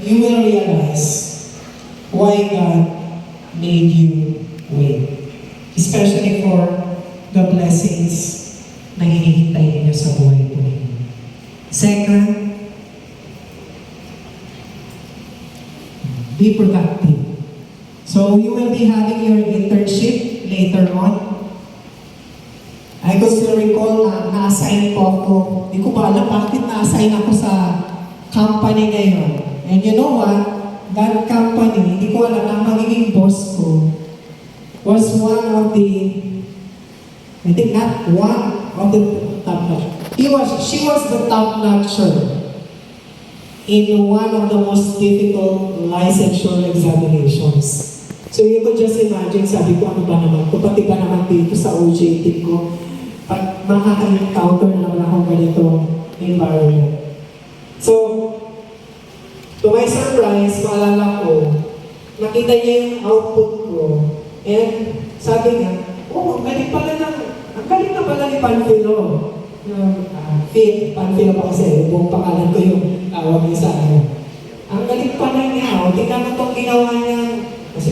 you will realize why God made you wait. Especially for the blessings na hinihintay ninyo sa buhay po ninyo. Second, be productive. So you will be having your internship later on. I could still recall na na-assign po ako. Hindi ko pa alam bakit na-assign ako sa company ngayon. And you know what? That company, hindi ko alam na magiging boss ko was one of the, I think not one of the top notch. She was the top notcher in one of the most difficult licensure examinations. So you could just imagine, sabi ko, ano ba naman, kung pati ba naman dito sa OJT ko, pag makaka-encounter naman ako ganitong environment. So, to my surprise, maalala ko, nakita niya yung output ko, and sabi niya, oh, ang galing na pala ni Panfilo. Panfilo pa kasi, buong pangalan ko yung tawag niya sa akin. Ang galing pala niya, tingnan mo itong ginawa niya